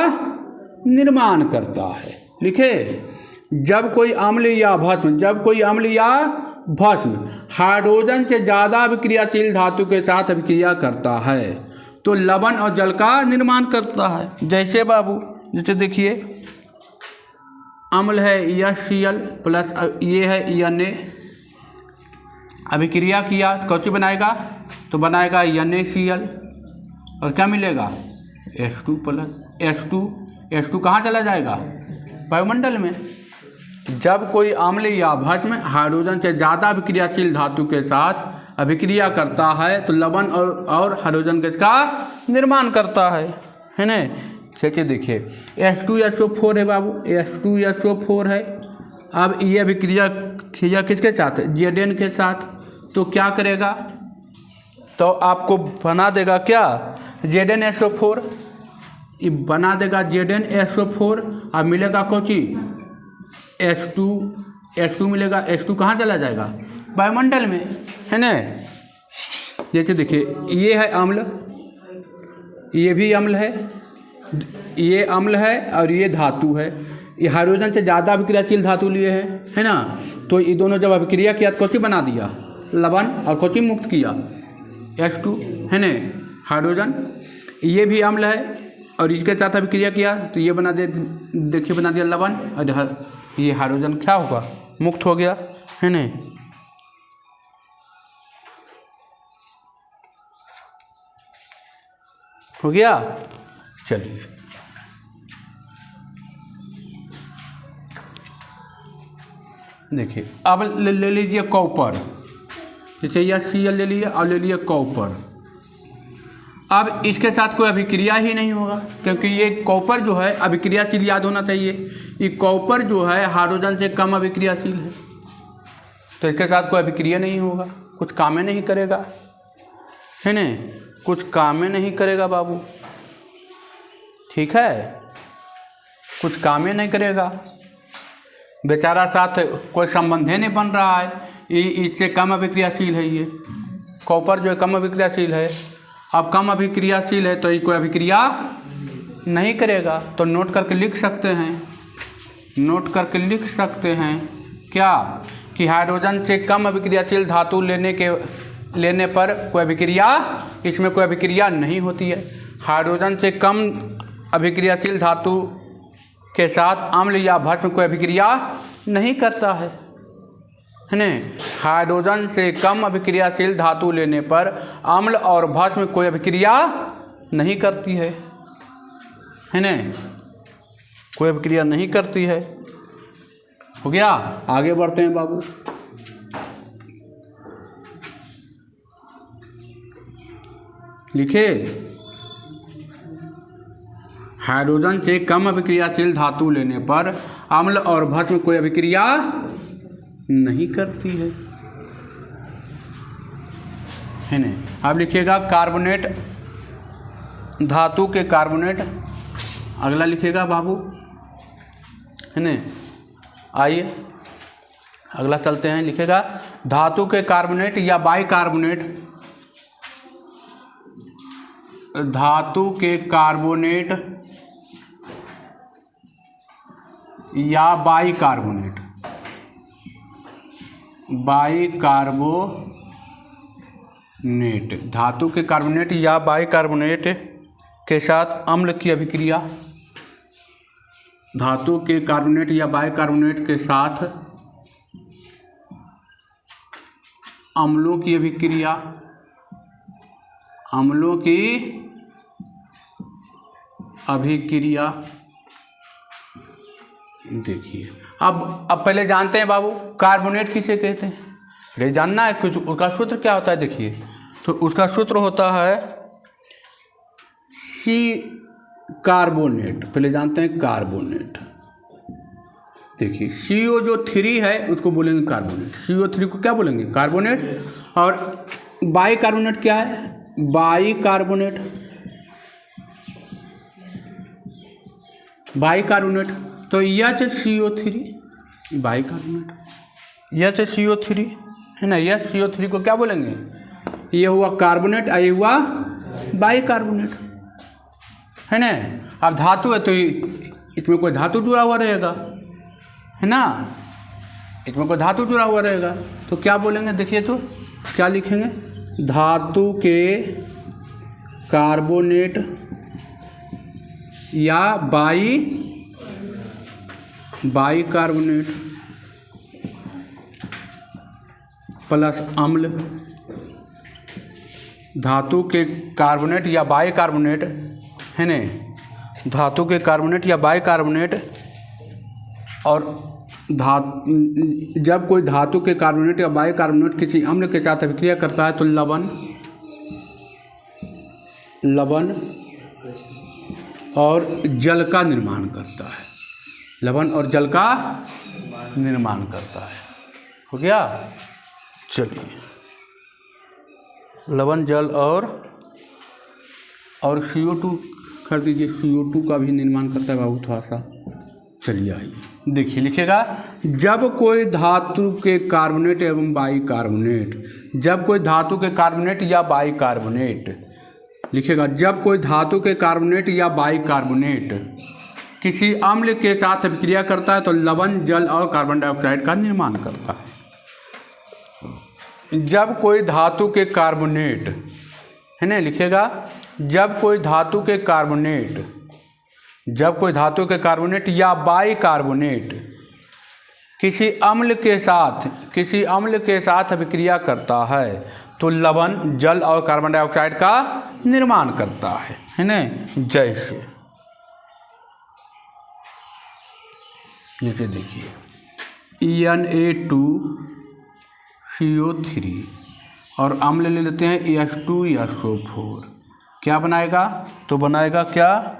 निर्माण करता है। लिखे जब कोई अम्ल या भस्म, जब कोई अम्ल या भस्म हाइड्रोजन से ज़्यादा अभिक्रियाशील धातु के साथ अभिक्रिया करता है तो लवण और जल का निर्माण करता है। जैसे बाबू, जैसे देखिए अम्ल है HCl प्लस ये है Na, अभिक्रिया किया तो कौन सी बनाएगा? तो बनाएगा NaCl, और क्या मिलेगा? H2 प्लस H2 कहाँ चला जाएगा? वायुमंडल में। जब कोई अम्ल या भस्म हाइड्रोजन से ज़्यादा अभिक्रियाशील धातु के साथ अभिक्रिया करता है तो लवण और हाइड्रोजन गैस का निर्माण करता है ना। देखिए देखिए H2SO4 है बाबू, H2SO4 है। अब ये अभिक्रिया किसके साथ है? Zn के साथ। तो क्या करेगा? तो आपको बना देगा क्या? ZnSO4 ये बना देगा ZnSO4। अब मिलेगा कौची? H2 मिलेगा। H2 कहाँ चला जाएगा? वायुमंडल में, है ना। जैसे देखिए ये है अम्ल, ये भी अम्ल है, ये अम्ल है और ये धातु है। ये हाइड्रोजन से ज़्यादा अभिक्रियाशील धातु लिए हैं, है ना। तो ये दोनों जब अभिक्रिया किया तो कौची बना दिया? लवण। और कौची मुक्त किया? H2, है ना, हाइड्रोजन। ये भी अम्ल है और इसके साथ अभिक्रिया किया तो ये बना देखिए बना दिया लवण, और ये हाइड्रोजन क्या होगा? मुक्त हो गया, है ना। हो गया। चलिए देखिए अब ले लीजिए कॉपर। जैसे यह Cl ले लिए और ले लिए कॉपर। अब इसके साथ कोई अभिक्रिया ही नहीं होगा, क्योंकि ये कॉपर जो है अभिक्रियाशील, याद होना चाहिए। ये कॉपर जो है हाइड्रोजन से कम अभिक्रियाशील है, तो इसके साथ कोई अभिक्रिया नहीं होगा, कुछ काम में नहीं करेगा, है ना। कुछ काम में नहीं करेगा बाबू, ठीक है, कुछ काम में नहीं करेगा। बेचारा साथ कोई संबंध ही नहीं बन रहा है, इससे कम अभिक्रियाशील है। ये कॉपर जो है कम अभिक्रियाशील है। अब कम अभिक्रियाशील है तो ये कोई अभिक्रिया नहीं करेगा। तो नोट करके लिख सकते हैं, नोट करके लिख सकते हैं क्या? कि हाइड्रोजन से कम अभिक्रियाशील धातु लेने पर कोई अभिक्रिया, इसमें कोई अभिक्रिया नहीं होती है। हाइड्रोजन से कम अभिक्रियाशील धातु के साथ अम्ल या भस्म कोई अभिक्रिया नहीं करता है ना। हाइड्रोजन से कम अभिक्रियाशील धातु लेने पर अम्ल और भस्म कोई अभिक्रिया नहीं करती है ना, कोई अभिक्रिया नहीं करती है। हो गया। आगे बढ़ते हैं बाबू। लिखे, हाइड्रोजन से कम अभिक्रियाशील धातु लेने पर अम्ल और भस्म कोई अभिक्रिया नहीं करती है ना। अब लिखिएगा कार्बोनेट, धातु के कार्बोनेट। अगला लिखिएगा बाबू, है ना। आइए अगला चलते हैं। लिखिएगा धातु के कार्बोनेट या बाइकार्बोनेट। धातु के कार्बोनेट या बाइकार्बोनेट, बाइकार्बोनेट, धातु के कार्बोनेट या बाइकार्बोनेट के साथ अम्ल की अभिक्रिया। धातु के कार्बोनेट या बाइकार्बोनेट के साथ अम्लों की अभिक्रिया, अम्लों की अभिक्रिया। देखिए अब पहले जानते हैं बाबू कार्बोनेट किसे कहते हैं। ये जानना है कुछ, उसका सूत्र क्या होता है। देखिए तो उसका सूत्र होता है सी कार्बोनेट। पहले जानते हैं कार्बोनेट। देखिए CO3 है उसको बोलेंगे कार्बोनेट। CO3 को क्या बोलेंगे? कार्बोनेट। और बाइकार्बोनेट क्या है? Bicarbonate, bicarbonate. तो HCO3 बाइकार्बोनेट, HCO3 है ना। CO3 को क्या बोलेंगे? ये हुआ कार्बोनेट, ये हुआ बाइकार्बोनेट, है ना। अब धातु है तो इसमें कोई धातु जुड़ा हुआ रहेगा, है ना। इसमें कोई धातु जुड़ा हुआ रहेगा तो क्या बोलेंगे? देखिए तो क्या लिखेंगे? धातु के कार्बोनेट या बाइकार्बोनेट प्लस अम्ल। धातु के कार्बोनेट या बाइकार्बोनेट, है ना। धातु के कार्बोनेट या बाइकार्बोनेट और जब कोई धातु के कार्बोनेट या बाइकार्बोनेट किसी अम्ल के साथ अभिक्रिया करता है तो लवण और जल का निर्माण करता है। लवण और जल का निर्माण करता है। हो गया। चलिए, लवण जल और CO2 कर दीजिए। CO2 का भी निर्माण करता है बाबू थोड़ा सा। चलिए आइए देखिए, लिखेगा जब कोई धातु के कार्बोनेट एवं बाइकार्बोनेट, जब कोई धातु के कार्बोनेट या बाइकार्बोनेट, लिखेगा जब कोई धातु के कार्बोनेट या बाइकार्बोनेट किसी अम्ल के साथ अभिक्रिया करता है तो लवण जल और कार्बन डाइऑक्साइड का निर्माण करता है। जब कोई धातु के कार्बोनेट है ना, लिखेगा जब कोई धातु के कार्बोनेट या बाइकार्बोनेट किसी अम्ल के साथ अभिक्रिया करता है तो लवण जल और कार्बन डाइऑक्साइड का निर्माण करता है ना। जैसे देखिए Na2CO3 और अम्ल ले लेते हैं H2SO4, क्या बनाएगा? तो बनाएगा क्या?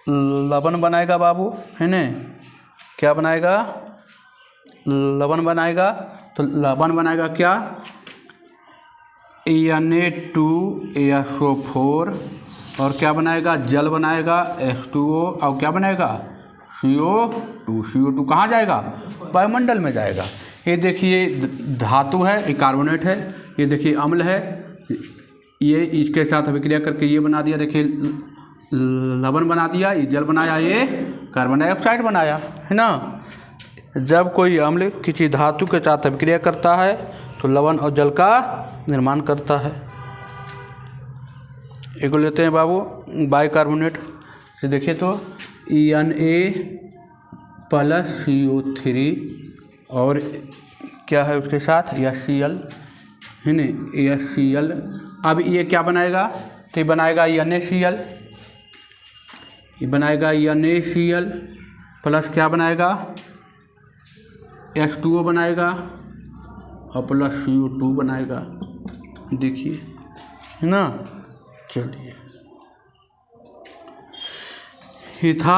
लवण बनाएगा बाबू, है ना। क्या बनाएगा? लवण बनाएगा। तो लवण बनाएगा क्या? Na2SO4 और क्या बनाएगा? जल बनाएगा H2O और क्या बनाएगा? CO2 कहाँ जाएगा? वायुमंडल में जाएगा। ये देखिए धातु है, ये कार्बोनेट है, ये देखिए अम्ल है, ये इसके साथ अभिक्रिया करके ये बना दिया, देखिए लवण बना दिया, ये जल बनाया, ये कार्बन डाइऑक्साइड बनाया, है ना। जब कोई अम्ल किसी धातु के साथ अभिक्रिया करता है तो लवण और जल का निर्माण करता है। एक लेते हैं बाबू बाइकार्बोनेट से, देखिए तो Na+CO3 और क्या है उसके साथ HCl, है ना, HCl। अब ये क्या बनाएगा? तो ये बनाएगा NaCl, ये बनाएगा NaCl प्लस क्या बनाएगा? H2O बनाएगा और प्लस CO2 बनाएगा, देखिए, है ना। चलिए, ये था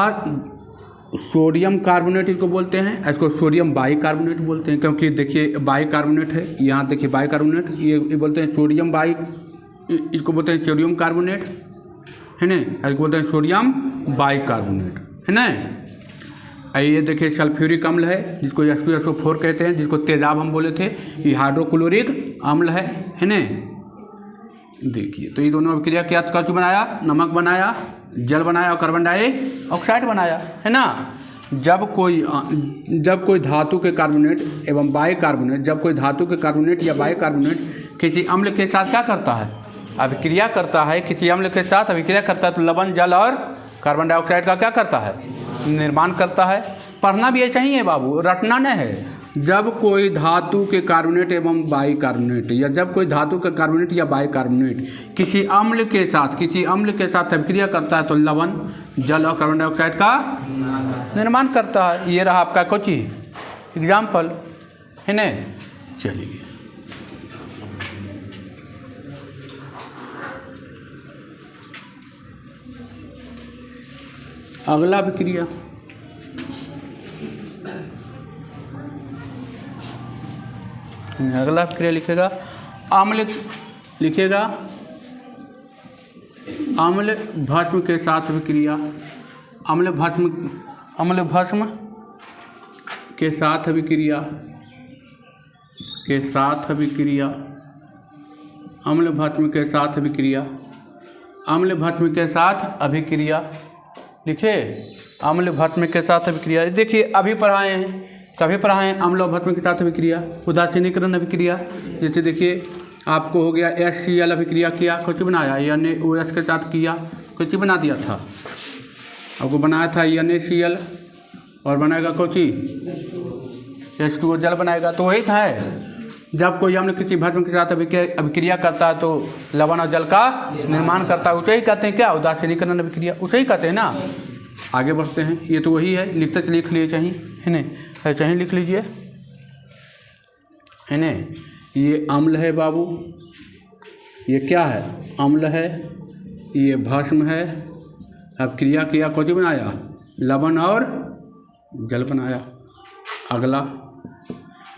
सोडियम कार्बोनेट, इसको बोलते हैं, इसको सोडियम बाइकार्बोनेट बोलते हैं, क्योंकि देखिए बाइकार्बोनेट है, यहाँ देखिए बाइकार्बोनेट, ये बोलते हैं सोडियम इसको बोलते हैं सोडियम कार्बोनेट, है ना, इसको बोलते हैं सोडियम बाइकार्बोनेट, है ना। ये देखिए सल्फ्यूरिक अम्ल है जिसको H2SO4 कहते हैं, जिसको तेजाब हम बोले थे, ये हाइड्रोक्लोरिक अम्ल है ना। देखिए तो ये दोनों अभिक्रिया क्या कुछ बनाया? नमक बनाया, जल बनाया और कार्बन डाइऑक्साइड बनाया, है ना। जब कोई धातु के कार्बोनेट एवं बाइकार्बोनेट, जब कोई धातु के कार्बोनेट या बाइकार्बोनेट किसी अम्ल के साथ क्या करता है? अभिक्रिया करता है, किसी अम्ल के साथ अभिक्रिया करता है तो लवण जल और कार्बन डाइऑक्साइड का क्या करता है? निर्माण करता है। पढ़ना भी ऐसा ही है बाबू, रटना नहीं है। जब कोई धातु के कार्बोनेट एवं बाइकार्बोनेट, या जब कोई धातु के कार्बोनेट या बाइकार्बोनेट किसी अम्ल के साथ अभिक्रिया करता है तो लवण जल और कार्बन डाइऑक्साइड का निर्माण करता है। ये रहा आपका कुछ एग्जाम्पल, है ना। चलिए, अगला अभिक्रिया, अगला अभिक्रिया लिखेगा अम्ल, लिखेगा अम्ल भस्म के साथ अभिक्रिया, अम्ल भस्म के साथ अभिक्रिया, अम्ल भस्म के साथ अभिक्रिया, अम्ल भस्म के साथ अभिक्रिया, लिखे अम्ल भस्म के साथ अभिक्रिया। देखिए अभी पढ़ाए हैं, कभी पढ़ाए हैं अम्ल और भस्म के साथ अभिक्रिया, उदासीनीकरण अभिक्रिया। जैसे देखिए आपको हो गया HCl अभिक्रिया किया, कुछ बनाया, NaOH के साथ किया, कुछ बना दिया था, आपको बनाया था NaCl और बनाएगा कुछ H2O जल बनाएगा। तो वही था, जब कोई अम्ल किसी भस्म के साथ अभिक्रिया करता है तो लवण और जल का निर्माण करता है, उसे ही कहते हैं क्या? उदासीनीकरण अभिक्रिया, उसे ही कहते हैं ना। आगे बढ़ते हैं। ये तो वही है, लिखते चलिए, लिख लिए चाहिए, है नहीं, ऐसे ही लिख लीजिए, है नहीं। ये अम्ल है बाबू, ये क्या है, अम्ल है, ये भस्म है। अब क्रिया किया, कौन बनाया, लवण और जल बनाया। अगला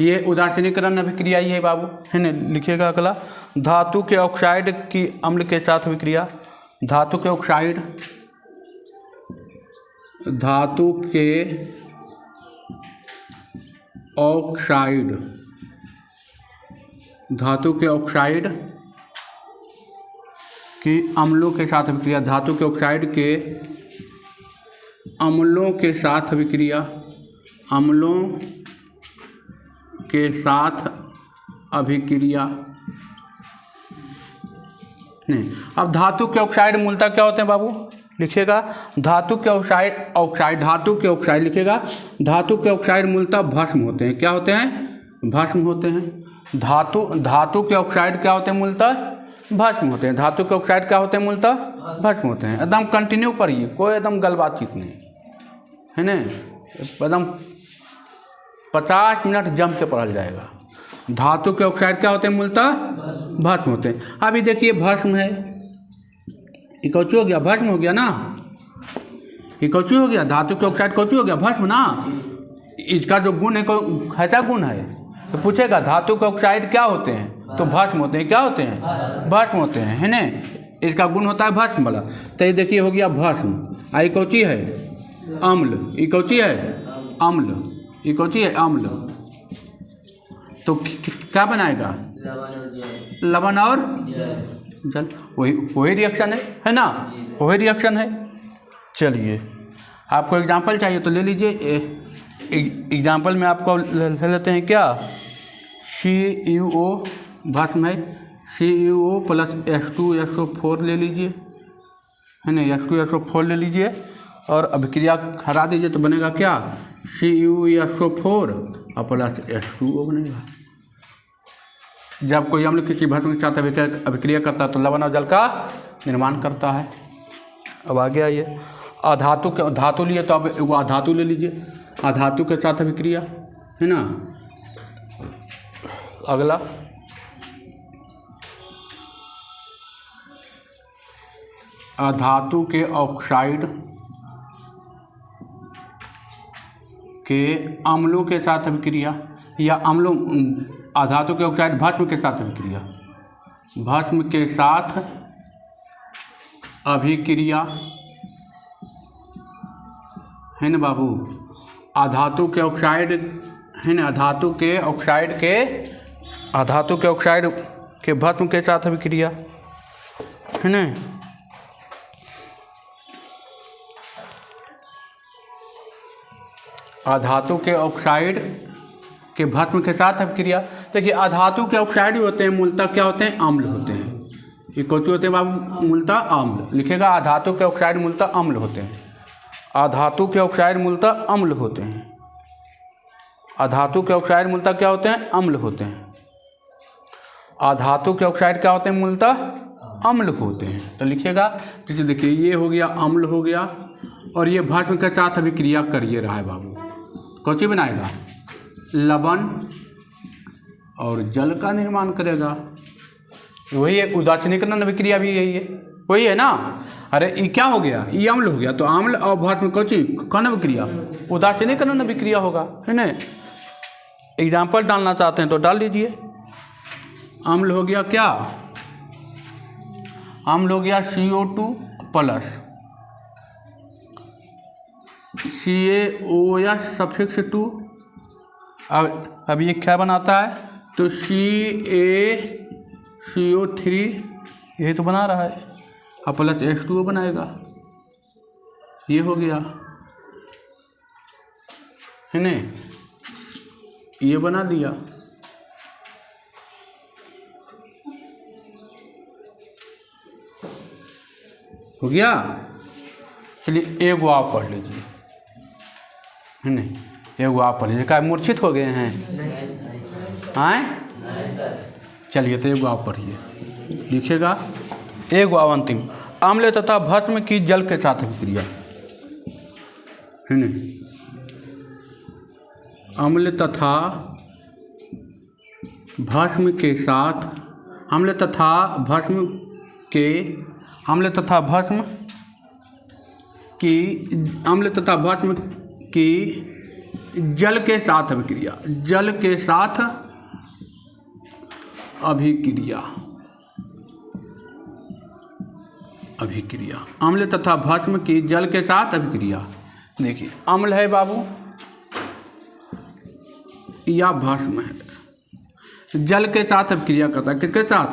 ये उदासीनीकरण अभिक्रिया ही है बाबू, है ना, लिखिएगा। अगला धातु के ऑक्साइड की अम्ल के साथ अभिक्रिया। धातु के ऑक्साइड, धातु के ऑक्साइड, धातु के ऑक्साइड की अम्लों के साथ अभिक्रिया। धातु के ऑक्साइड के अम्लों के साथ अभिक्रिया, अम्लों के साथ अभिक्रिया नहीं। अब धातु के ऑक्साइड मूलतः क्या होते हैं बाबू, लिखिएगा। धातु के ऑक्साइड धातु के ऑक्साइड लिखिएगा। धातु के ऑक्साइड मूलतः भस्म होते हैं। क्या होते हैं, भस्म होते हैं। धातु के ऑक्साइड क्या होते हैं, मूलतः भस्म होते हैं। धातु के ऑक्साइड क्या होते हैं, मूलतः भस्म होते हैं। एकदम कंटिन्यू पढ़िए, कोई एकदम गलबातचीत नहीं, है ना, एकदम 50 मिनट जम के पढ़ा जाएगा। धातु के ऑक्साइड क्या होते हैं, मूलतः भस्म होते हैं। अभी देखिए भस्म है, ये कौची हो गया, भस्म हो गया ना, ये कौची हो गया, धातु के ऑक्साइड कौची हो गया, भस्म ना। इसका जो गुण है, कैसा गुण है, तो पूछेगा धातु के ऑक्साइड क्या होते हैं, तो भस्म होते हैं। क्या होते हैं, भस्म होते हैं, है ना। इसका गुण होता है भस्म वाला। तो ये देखिए हो गया भस्म। आई कौची है, अम्ल, ये कौची है, अम्ल, ये कौची है, अम्ल। तो क्या बनाएगा, लवण और जल, वही रिएक्शन है ना, वही रिएक्शन है। चलिए आपको एग्जाम्पल चाहिए तो ले लीजिए। एग्जाम्पल में आपको ले लेते हैं क्या, CuO भस्म है, CuO प्लस H2SO4 ले लीजिए, है ना, H2SO4 ले लीजिए और अभिक्रिया हरा दीजिए तो बनेगा क्या, CuSO4 और प्लस H2O बनेगा। जब कोई अम्ल किसी भस्म के साथ अभिक्रिया करता है तो लवण और जल का निर्माण करता है। अब आगे आइए, अधातु के, धातु लिए तो अब वो अधातु ले लीजिए, अधातु के साथ अभिक्रिया, है ना। अगला अधातु के ऑक्साइड के अम्लों के साथ अभिक्रिया, या अम्लों, अधातु के ऑक्साइड भस्म के साथ अभिक्रिया, भस्म के साथ अभिक्रिया, है ना बाबू। अधातु के ऑक्साइड, है ना, अधातु के ऑक्साइड के भस्म के साथ अभिक्रिया, है ना। अधातु के ऑक्साइड के भस्म के साथ अभिक्रिया। देखिए अधातु के ऑक्साइड होते हैं मूलतः क्या होते हैं, अम्ल होते हैं। ये कौन से होते हैं बाबू, मूलतः अम्ल, लिखेगा। अधातु के ऑक्साइड मूलतः अम्ल होते हैं। अधातु के ऑक्साइड मूलतः अम्ल होते हैं। अधातु के ऑक्साइड मूलतः क्या होते हैं, अम्ल होते हैं। अधातु के ऑक्साइड क्या होते हैं, मूलतः अम्ल होते हैं। तो लिखिएगा, जैसे देखिए ये हो गया अम्ल हो गया, और ये भस्म के साथ अभिक्रिया करिए रहा है बाबू, कौन सी बनाएगा, लवण और जल का निर्माण करेगा। वही है, उदासीनीकरण अभिक्रिया भी यही है, वही है ना। अरे ये क्या हो गया, ये अम्ल हो गया, तो अम्ल और भस्म कौन सी, कौन अभिक्रिया, उदासीनीकरण अभिक्रिया होगा, है ना। एग्जाम्पल डालना चाहते हैं तो डाल लीजिए। अम्ल हो गया क्या, अम्ल हो गया CO2 प्लस CaOH सफिक्स 2। अब ये क्या बनाता है, तो CaCO3 यही तो बना रहा है, अब प्लस H2O बनाएगा। ये हो गया, है ना, ये बना दिया। हो गया। चलिए एक आप पढ़ लीजिए, है नहीं, एक आप पढ़ लीजिए। क्या मूर्छित हो गए हैं, आए, चलिए तो एक आप पढ़िए, लिखिएगा। एक अंतिम, अम्ल तथा भस्म की जल के साथ अभिक्रिया। है ना, अम्ल तथा भस्म के साथ, अम्ल तथा भस्म की जल के साथ अभिक्रिया, जल के साथ अभिक्रिया, अम्ल तथा भस्म की जल के साथ अभिक्रिया। देखिए अम्ल है बाबू या भस्म है, जल के साथ अभिक्रिया करता है, किसके साथ?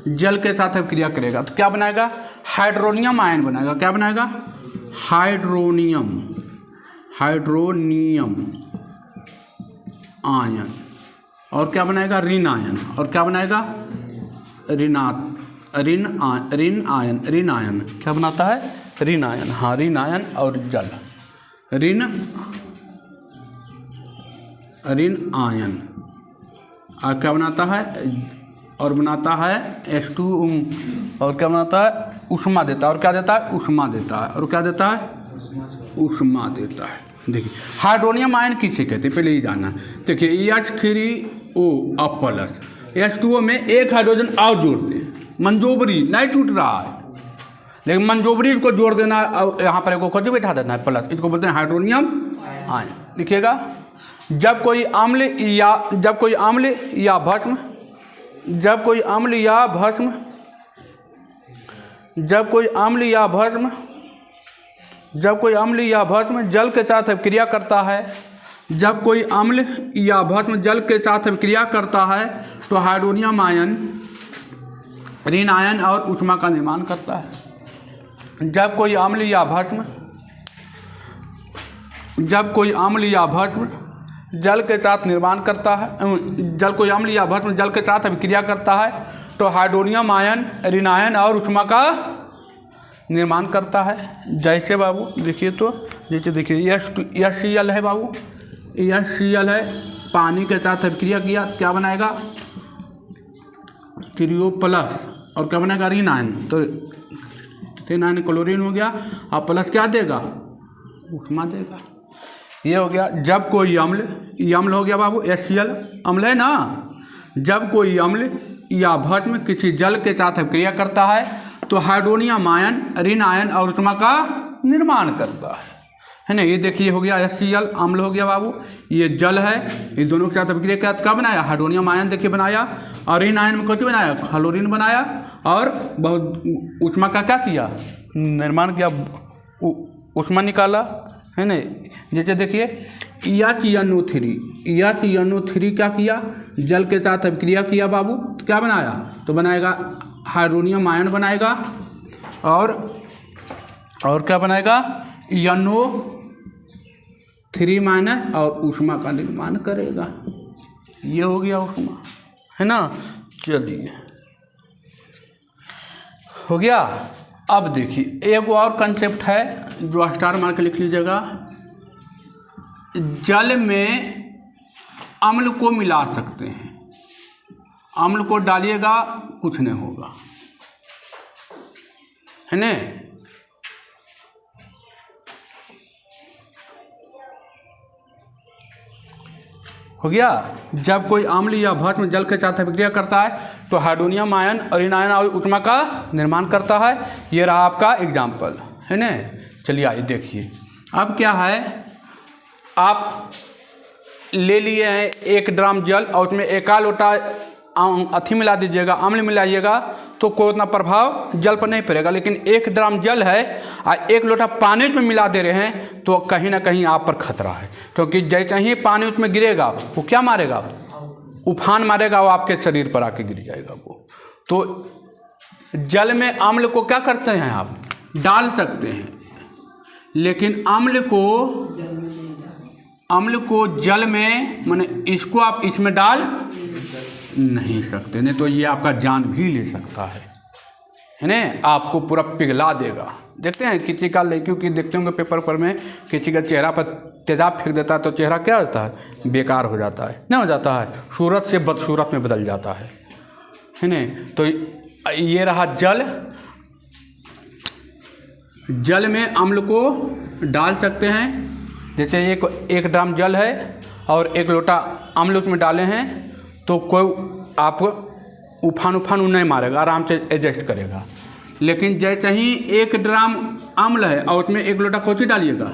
जल के साथ अभिक्रिया करेगा तो क्या बनाएगा? हाइड्रोनियम आयन बनाएगा। क्या बनाएगा? Hydronium ion. और क्या बनाएगा? ऋण आयन। और क्या बनाएगा? ऋण आयन। क्या बनाता है? ऋण आयन। हाँ, ऋण आयन और जल, ऋण आयन। और क्या बनाता है? और बनाता है H2, और क्या बनाता है? ऊष्मा देता है। और क्या देता है? ऊष्मा देता है। और क्या देता है? ऊष्मा देता है। देखिए हाइड्रोनियम आयन किसे कहते हैं पहले ही जानना। देखिए H3O अब प्लस, H2O में एक हाइड्रोजन और जोड़ दें, मंजोबरी नहीं टूट रहा है, लेकिन मंजोबरी को जोड़ देना, और यहाँ पर एक खोजी बैठा देना है प्लस, इसको बोलते हैं हाइड्रोनियम आयन। लिखिएगा, जब कोई अम्ल या भस्म जल के साथ अभिक्रिया करता है, जब कोई अम्ल या भस्म जल के साथ अभिक्रिया करता है तो हाइड्रोनियम आयन, ऋण आयन और ऊष्मा का निर्माण करता है। जब कोई अम्ल या भस्म जल के साथ निर्माण करता है, कोई अम्ल या भस्म जल के साथ अभिक्रिया करता है तो हाइड्रोनियम आयन, ऋण आयन और ऊष्मा का निर्माण करता है। जैसे बाबू देखिए, तो जैसे देखिए HCl है बाबू, HCl है, पानी के साथ अभिक्रिया किया, क्या बनाएगा? CO plus. और क्या बनाएगा? ऋण आयन। तो ऋण आयन क्लोरीन हो गया, और प्लस क्या देगा? ऊष्मा देगा। ये हो गया। जब कोई अम्ल, ये अम्ल हो गया बाबू, HCl अम्ल है ना। जब कोई अम्ल या भस्म किसी जल के साथ अभिक्रिया करता है तो हाइड्रोनियम आयन, ऋण आयन और ऊष्मा का निर्माण करता है ना। ये देखिए हो गया HCl अम्ल हो गया बाबू, ये जल है, ये दोनों के साथ अभिक्रिया क्या बनाया? हाइड्रोनियम आयन देखिए बनाया, और ऋण आयन में कौन बनाया? क्लोरीन बनाया, और बहुत ऊष्मा का क्या किया? निर्माण किया, ऊष्मा निकाला, है ना। जैसे देखिए HNO3 क्या किया? जल के साथ अभिक्रिया किया बाबू, तो क्या बनाया? तो बनाएगा हाइड्रोनियम आयन बनाएगा, और क्या बनाएगा? NO3 माइनस, और ऊष्मा का निर्माण करेगा। ये हो गया ऊष्मा, है ना। चलिए हो गया। अब देखिए एक और कंसेप्ट है जो स्टार मार के लिख लीजिएगा। जल में अम्ल को मिला सकते हैं, अम्ल को डालिएगा कुछ नहीं होगा, है ना। हो गया। जब कोई अम्ल या भस्म जल के साथ अभिक्रिया करता है तो हाइड्रोनियम आयन, ऋण आयन और ऊष्मा का निर्माण करता है। ये रहा आपका एग्जाम्पल, है ना। चलिए आइए देखिए, अब क्या है, आप ले लिए हैं 1 ड्राम जल और उसमें 1 लोटा अथी मिला दीजिएगा, अम्ल मिलाइएगा, तो कोई उतना प्रभाव जल पर नहीं पड़ेगा। लेकिन 1 ड्राम जल है और 1 लोटा पानी में मिला दे रहे हैं तो कहीं ना कहीं आप पर खतरा है, क्योंकि जैसे ही पानी उसमें गिरेगा वो क्या मारेगा? उफान मारेगा, वो आपके शरीर पर आके गिर जाएगा वो। तो जल में अम्ल को क्या करते हैं आप? डाल सकते हैं, लेकिन अम्ल को जल में, माने इसको आप इसमें डाल नहीं सकते, नहीं तो ये आपका जान भी ले सकता है ना। आपको पूरा पिघला देगा। देखते हैं किसी का लड़कियों की देखते होंगे पेपर पर में, किसी का चेहरा पर तेजाब फेंक देता है तो चेहरा क्या होता है? बेकार हो जाता है, नहीं हो जाता है, सूरत से बदसूरत में बदल जाता है ना। तो ये रहा जल, जल में अम्ल को डाल सकते हैं। जैसे एक ड्राम जल है और 1 लोटा अम्ल उसमें डाले हैं, तो कोई आपको उफान नहीं मारेगा, आराम से एडजस्ट करेगा। लेकिन जैसे ही 1 ड्राम अम्ल है और उसमें 1 लोटा कौची डालिएगा,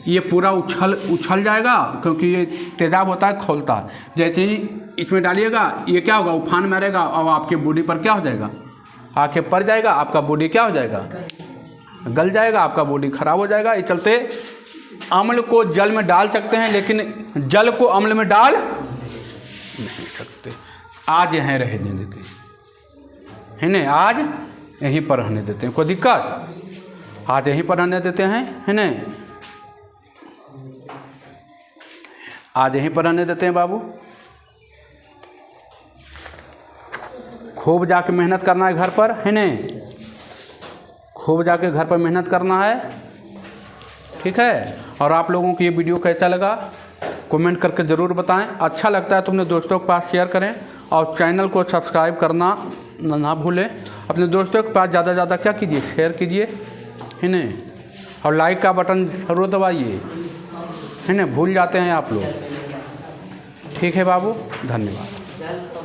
ये पूरा उछल जाएगा, क्योंकि ये तेजाब होता है, खोलता है। जैसे ही इसमें डालिएगा ये क्या होगा, उफान मारेगा और आपके बॉडी पर क्या हो जाएगा, आके पड़ जाएगा, आपका बॉडी क्या हो जाएगा, गल जाएगा, आपका बॉडी खराब हो जाएगा। इस चलते अम्ल को जल में डाल सकते हैं, लेकिन जल को अम्ल में डाल नहीं सकते। आज यहाँ रहने देते हैं ना, आज यहीं पर रहने देते हैं, कोई दिक्कत, आज यहीं पर रहने देते हैं, है ना, आज यहीं पर रहने देते हैं बाबू। खूब जाके मेहनत करना है घर पर, है ना, खूब जाके घर पर मेहनत करना है, ठीक है। और आप लोगों को ये वीडियो कैसा लगा कमेंट करके ज़रूर बताएं। अच्छा लगता है तो अपने दोस्तों के पास शेयर करें और चैनल को सब्सक्राइब करना ना भूलें। अपने दोस्तों के पास ज़्यादा से ज़्यादा क्या कीजिए, शेयर कीजिए, है ना, और लाइक का बटन ज़रूर दबाइए, है ना, भूल जाते हैं आप लोग। ठीक है बाबू, धन्यवाद।